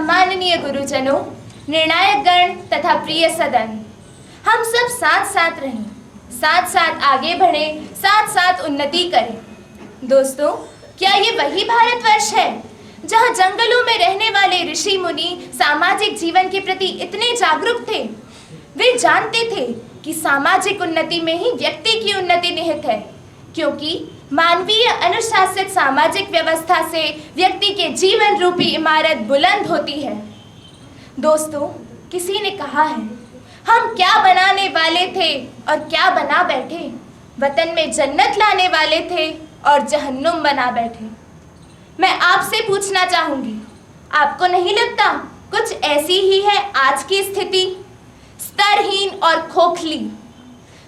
सम्माननीय गुरुजनों, निर्णायक गण तथा प्रिय सदन, हम सब साथ साथ रहें, साथ साथ आगे बढ़ें, साथ साथ उन्नति करें। दोस्तों, क्या ये वही भारतवर्ष है जहाँ जंगलों में रहने वाले ऋषि मुनि सामाजिक जीवन के प्रति इतने जागरूक थे? वे जानते थे कि सामाजिक उन्नति में ही व्यक्ति की उन्नति निहित है, क्योंकि मानवीय अनुशासित सामाजिक व्यवस्था से व्यक्ति के जीवन रूपी इमारत बुलंद होती है। दोस्तों, किसी ने कहा है, हम क्या बनाने वाले थे और क्या बना बैठे, वतन में जन्नत लाने वाले थे और जहन्नुम बना बैठे। मैं आपसे पूछना चाहूंगी, आपको नहीं लगता कुछ ऐसी ही है आज की स्थिति? स्तरहीन और खोखली,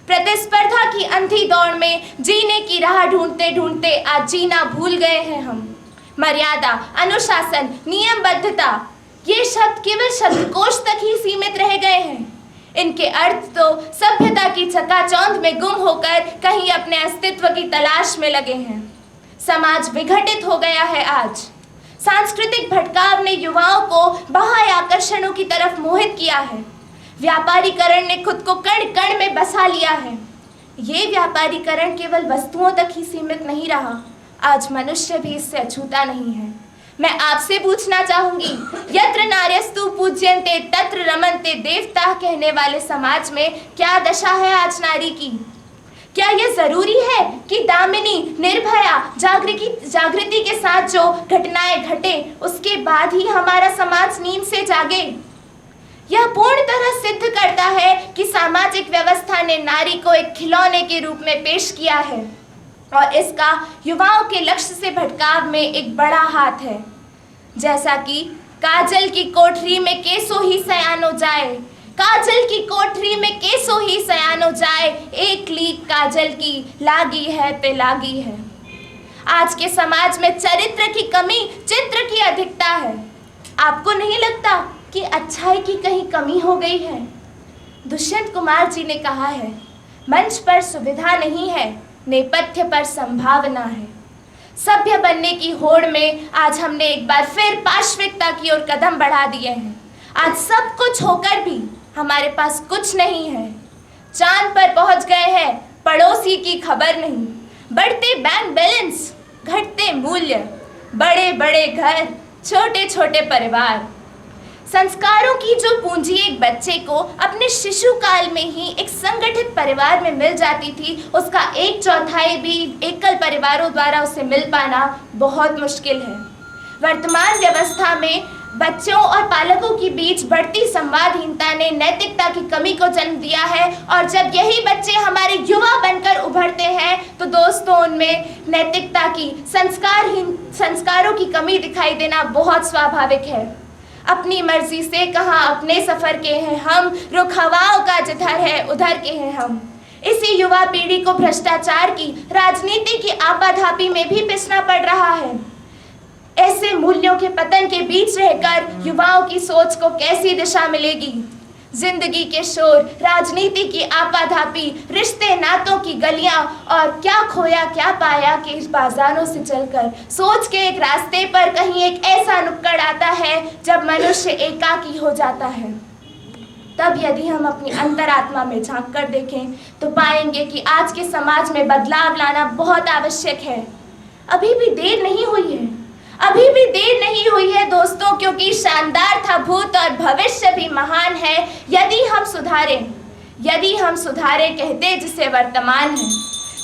प्रतिस्पर्धा की अंधी दौड़ में जीने की राह ढूंढते ढूंढते आज जीना भूल गए हैं हम। मर्यादा, अनुशासन, नियमबद्धता, ये शब्द केवल शब्दकोश तक ही सीमित रह गए हैं। इनके अर्थ तो सभ्यता की चकाचौंध में गुम होकर कहीं अपने अस्तित्व की तलाश में लगे हैं। समाज विघटित हो गया है आज। सांस्कृतिक भटकाव ने युवाओं को बाह्य आकर्षणों की तरफ मोहित किया है। व्यापारीकरण ने खुद को कण कण में बसा लिया है। ये व्यापारीकरण केवल वस्तुओं तक ही सीमित नहीं रहा, आज मनुष्य भी इससे अछूता नहीं है। मैं आपसे पूछना चाहूंगी, यत्र नार्यस्तु पूज्यन्ते तत्र रमन्ते देवता कहने वाले समाज में क्या दशा है आज नारी की? क्या यह जरूरी है कि दामिनी, निर्भया, जागृति के साथ जो घटनाएं घटे उसके बाद ही हमारा समाज नींद से जागे? यह पूर्ण तरह सिद्ध करता है कि सामाजिक व्यवस्था ने नारी को एक खिलौने के रूप में पेश किया है और इसका युवाओं के लक्ष्य से भटकाव में एक बड़ा हाथ है। जैसा कि काजल की कोठरी में केसो ही सयानो जाए, काजल की कोठरी में केसो ही सयानो जाए, एक लीक काजल की लागी है ते लागी है। आज के समाज में चरित्र की कमी, चित्र की अधिकता है। आपको नहीं लगता कि अच्छाई की कहीं कमी हो गई है? दुष्यंत कुमार जी ने कहा है, मंच पर सुविधा नहीं है, नेपथ्य पर संभावना है। सभ्य बनने की होड़ में आज हमने एक बार फिर पाश्विकता की ओर कदम बढ़ा दिए हैं। आज सब कुछ होकर भी हमारे पास कुछ नहीं है। चांद पर पहुंच गए हैं, पड़ोसी की खबर नहीं। बढ़ते बैंक बैलेंस, घटते मूल्य, बड़े बड़े घर, छोटे छोटे परिवार। संस्कारों की जो पूंजी एक बच्चे को अपने शिशु काल में ही एक संगठित परिवार में मिल जाती थी, उसका 1/4 भी एकल परिवारों द्वारा उसे मिल पाना बहुत मुश्किल है। वर्तमान व्यवस्था में बच्चों और पालकों के बीच बढ़ती संवादहीनता ने नैतिकता की कमी को जन्म दिया है और जब यही बच्चे हमारे युवा बनकर उभरते हैं तो दोस्तों, उनमें नैतिकता की, संस्कारों की कमी दिखाई देना बहुत स्वाभाविक है। अपनी मर्जी से कहाँ अपने सफर के हैं हम, रुख हवाओं का जिधर है उधर के हैं हम। इसी युवा पीढ़ी को भ्रष्टाचार की, राजनीति की आपाधापी में भी पिसना पड़ रहा है। ऐसे मूल्यों के पतन के बीच रहकर युवाओं की सोच को कैसी दिशा मिलेगी? जिंदगी के शोर, राजनीति की आपाधापी, रिश्ते नातों की गलियां और क्या खोया क्या पाया के इस बाजारों से चलकर सोच के एक रास्ते पर कहीं एक ऐसा नुक्कड़ आता है जब मनुष्य एकाकी हो जाता है। तब यदि हम अपनी अंतरात्मा में झांक कर देखें तो पाएंगे कि आज के समाज में बदलाव लाना बहुत आवश्यक है। अभी भी देर नहीं हुई है, अभी भी देर नहीं हुई है दोस्तों, क्योंकि शानदार था भूत और भविष्य भी महान है यदि हम सुधारें कहते जिसे वर्तमान है।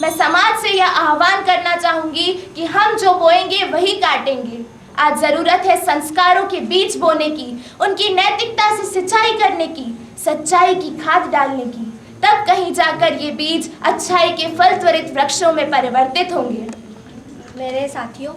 मैं समाज से यह आह्वान करना चाहूंगी कि हम जो बोएंगे वही काटेंगे। आज जरूरत है संस्कारों के बीज बोने की, उनकी नैतिकता से सिंचाई करने की, सच्चाई की खाद डालने की। तब कहीं जाकर ये बीज अच्छाई के फल त्वरित वृक्षों में परिवर्तित होंगे। मेरे साथियों,